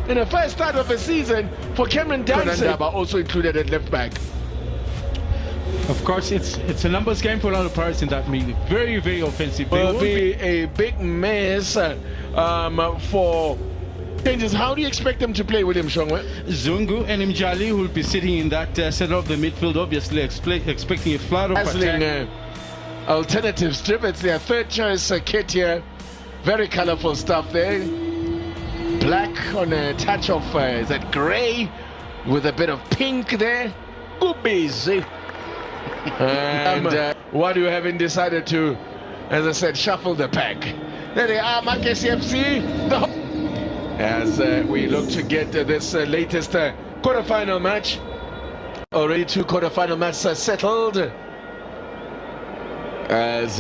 in the first start of the season for Cameron Danzig, but also included at left back. Of course, it's a numbers game for Orlando Pirates in that meeting. Very, very offensive. Will be a big mess for changes. How do you expect them to play, William Shongwe? Zungu and Mjali will be sitting in that center of the midfield, obviously expecting a flood of attack. Alternative strip. It's their third choice kit here. Very colorful stuff there. Black on a touch of is that grey with a bit of pink there. Good busy. And what do you having decided to, as I said, shuffle the pack? There they are, Magesi FC. As we look to get this latest quarterfinal match. Already 2 quarterfinal matches settled. As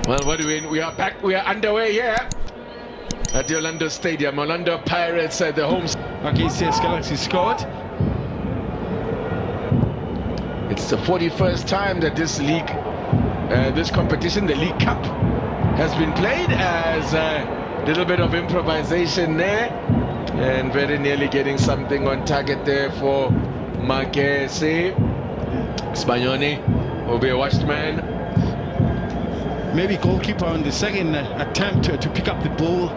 well, what do we are back, we are underway here at the Orlando Stadium. Orlando Pirates at the home. Magesi Galaxy scored. It's the 41st time that this league, this competition, the League Cup, has been played. As a little bit of improvisation there, and very nearly getting something on target there for Magesi. Spagnoni will be a watched man. Maybe goalkeeper on the second attempt to pick up the ball.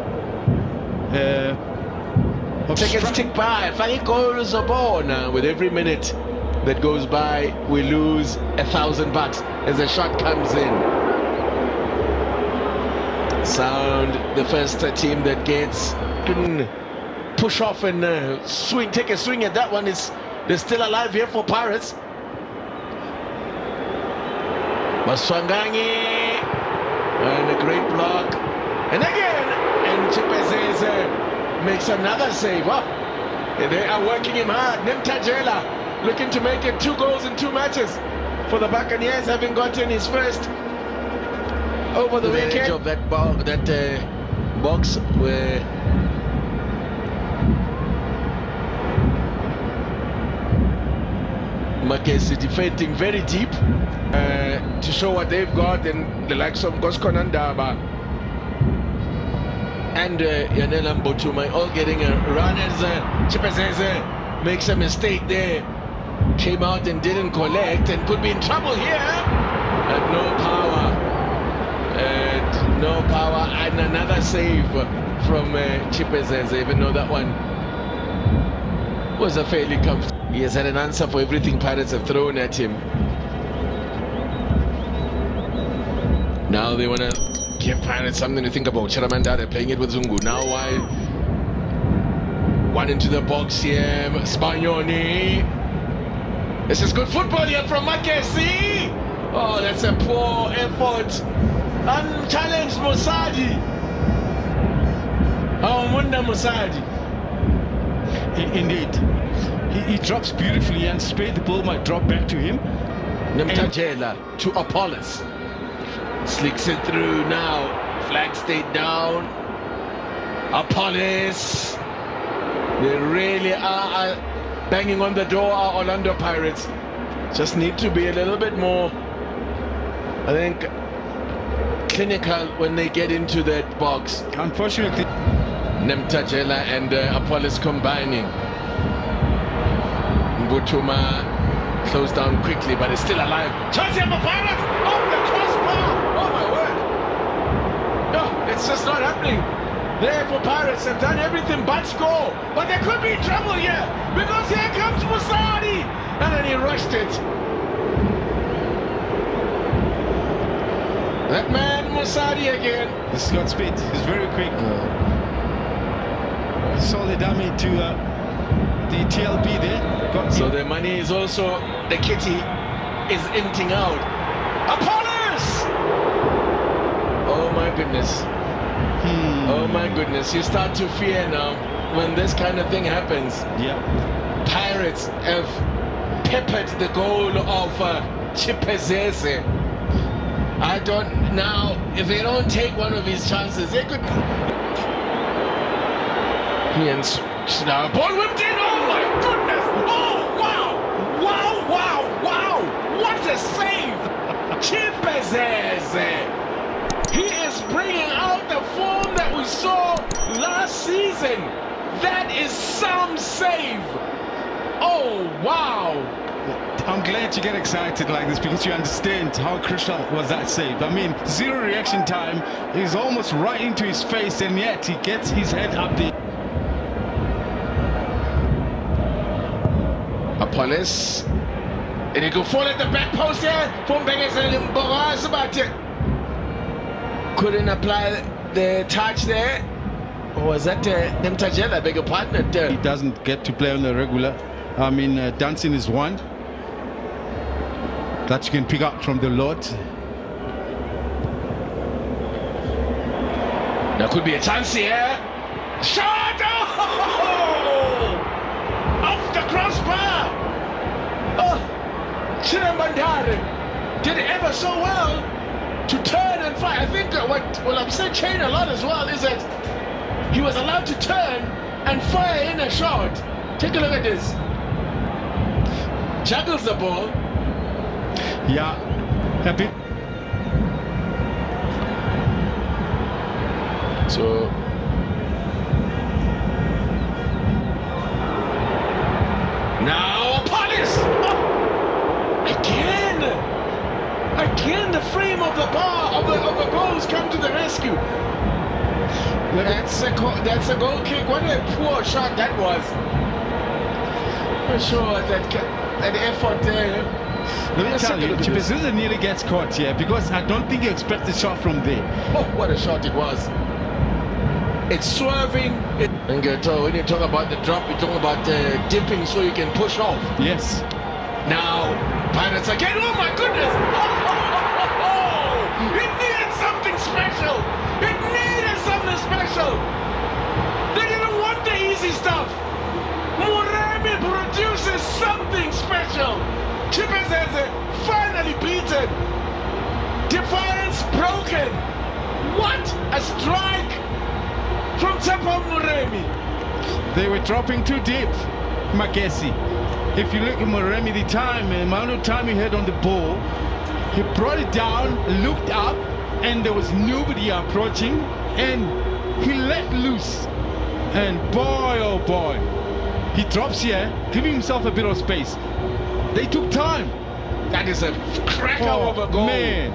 Seconds tick by. 5 goals a ball now. With every minute that goes by, we lose $1,000 as a shot comes in. Sound the first team that gets can push off and swing, take a swing at that one. They're still alive here for Pirates. Maswangangi and a great block, and again, and Chipezeze makes another save. Oh, they are working him hard. Nemtajela looking to make it 2 goals in 2 matches for the Buccaneers, having gotten his first over the weekend. Edge of that box where Magesi defending very deep to show what they've got, and the likes of Goskonandaba and Yanela Mbotuma all getting a run as Chipezeze makes a mistake there. Came out and didn't collect and could be in trouble here. And no power, and another save from Chipezeze, even though that one was a fairly comfortable. He has had an answer for everything Pirates have thrown at him. Now they want to give Pirates something to think about. Chiramanda, they're playing it with Zungu. Now one into the box here. Spagnoni. This is good football here from Magesi. Oh, that's a poor effort. Unchallenged Musadi. Oh, Munda Musadi. Indeed. He drops beautifully, and Spade, the ball might drop back to him. Nemtajela to Apollos. Slicks it through now. Flag stayed down. Apollos. They really are banging on the door, our Orlando Pirates. Just need to be a little bit more, I think, clinical when they get into that box. Unfortunately, Nemtajela and Apollos combining. Mbutuma closed down quickly, but is still alive. Chance here for Pirates! Oh, the crossbar! Oh my word! No, it's just not happening. There for Pirates, have done everything but score. But there could be trouble here, because here comes Musadi! And then he rushed it. That man Musadi again. He's got speed. He's very quick. Solid dummy to the TLB there. So the money is also, the kitty is emptying out. Apollos! Oh my goodness. Oh my goodness. You start to fear now when this kind of thing happens. Yeah. Pirates have peppered the goal of Chipezeze. I don't, now, if they don't take one of his chances, they could. Now, ball whipped in. Oh my goodness! Oh wow! Wow! Wow! Wow! What a save! Chipezeze. He is bringing out the form that we saw last some save. Oh, wow. I'm glad you get excited like this because you understand how crucial was that save. I mean, zero reaction time. He's almost right into his face, and yet he gets his head up there. Apollos. And he could fall at the back post here from Magesi, but couldn't apply the touch there. Or was that Nemtajela, beg your partner? He doesn't get to play on the regular. I mean, dancing is one that you can pick up from the Lord. There could be a chance here. Shot! Oh! Off the crossbar! Oh! Chirambandare did ever so well to turn and fire. I think what will upset Chain a lot as well is that he was allowed to turn and fire in a shot. Take a look at this. Juggles the ball. Yeah, happy. So now Apollos! Oh! Again the frame of the bar of the goals come to the rescue. That's a goal kick. What a poor shot that was. I'm sure that effort there. Let me tell you, Chipazizza nearly gets caught here because I don't think he expects the shot from there. Oh, what a shot it was. It's swerving. And when you talk about the drop, you talk about dipping so you can push off. Yes. Now, Pirates again. Oh my goodness. Oh, it needed something special. It needed something special. They didn't want the easy stuff. Moremi produces something special. Chipazizza finally beaten. Defiance broken. What a strike from Tsepo Moremi. They were dropping too deep, Magesi. If you look at Moremi, the amount of time he had on the ball, he brought it down, looked up, and there was nobody approaching, and he let loose. And boy, oh boy, he drops here, giving himself a bit of space. They took time. That is a cracker of a goal. Man.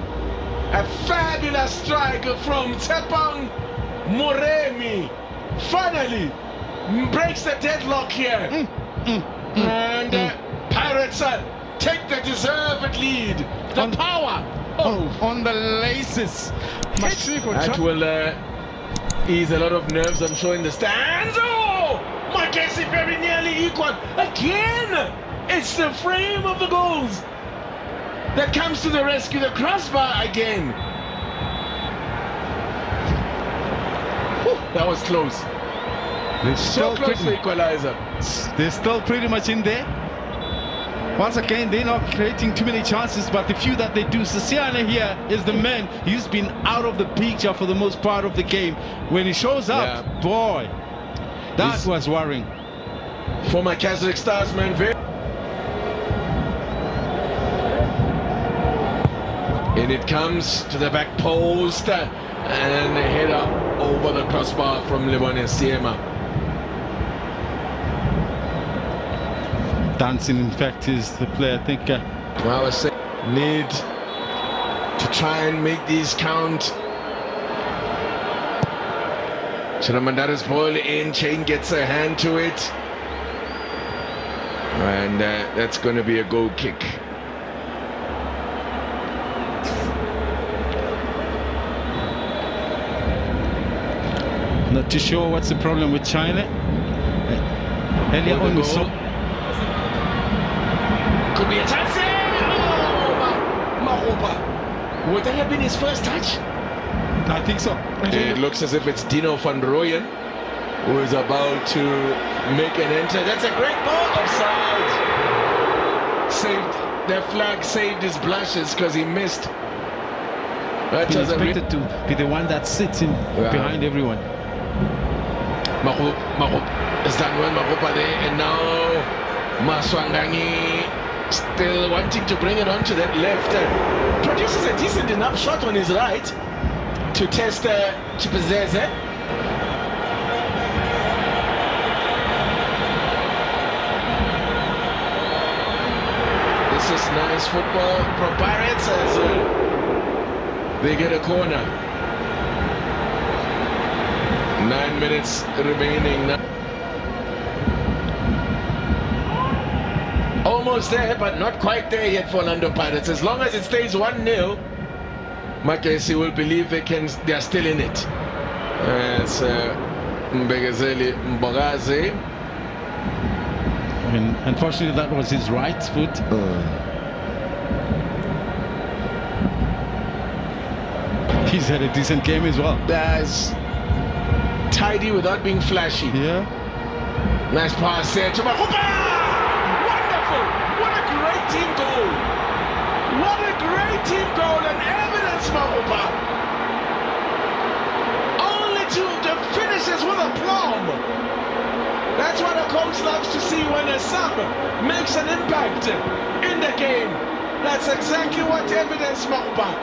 A fabulous strike from Tsepo Moremi. Finally breaks the deadlock here. And Pirates take the deserved lead. The power. On the laces. That will ease a lot of nerves, I'm sure, in the stands. Oh! Magesi very nearly equal. Again! It's the frame of the goals that comes to the rescue. The crossbar again. Whew, that was close. So close to equalizer. They're still pretty much in there. Once again, they're not creating too many chances, but the few that they do, Sisiana here is the man. He's been out of the picture for the most part of the game. When he shows up, boy, that was worrying. Former Kazakh Stars man, and it comes to the back post and a header over the crossbar from Lebone Siema. Dancing, in fact, is the player, I think. Well, I was saying, need to try and make these count. Chiramandara's ball in, Chain gets a hand to it. And that's going to be a goal kick. Not too sure what's the problem with China. Earlier on we saw... Could be a chance here! Oh, Mahoba. Would that have been his first touch? I think so. It looks as if it's Dino van Rooyen who is about to make an entry. That's a great ball offside. Saved the flag, saved his blushes because he missed. He expected to be the one that sits in behind everyone. Mahub has done well, Mahupa there, and now Maswangangi still wanting to bring it onto that left. Produces a decent enough shot on his right to test Chipazizza. This is nice football from Pirates as they get a corner. 9 minutes remaining now. Almost there, but not quite there yet for Orlando Pirates. As long as it stays 1-0, Magesi will believe they are still in it. It's Magesi. And unfortunately, that was his right foot. He's had a decent game as well. That's tidy without being flashy. Yeah. Nice pass there to Mahupa! Wonderful! What a great team goal! What a great team goal and evidence, Mahupa! Only the finishes with aplomb. That's what a coach loves to see when a sub makes an impact in the game. That's exactly what evidence Mahupa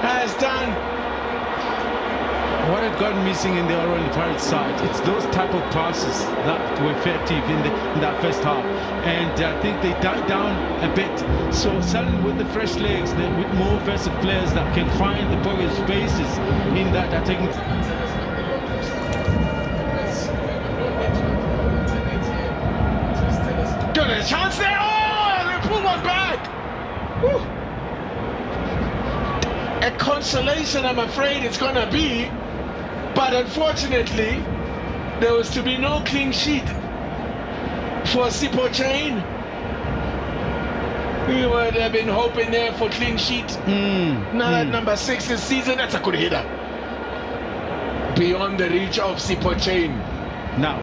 has done. What had gone missing in the Orlando Pirates side, it's those type of passes that were effective in that first half. And I think they died down a bit. So suddenly with the fresh legs, with more offensive players that can find the pocket spaces in that attacking. Got a chance there. Oh, they pull one back. Whew. A consolation, I'm afraid it's going to be. But unfortunately, there was to be no clean sheet for Sipho Chain. We would have been hoping there for clean sheet. Now that number 6 this season, that's a good hitter. Beyond the reach of Sipho Chain. Now.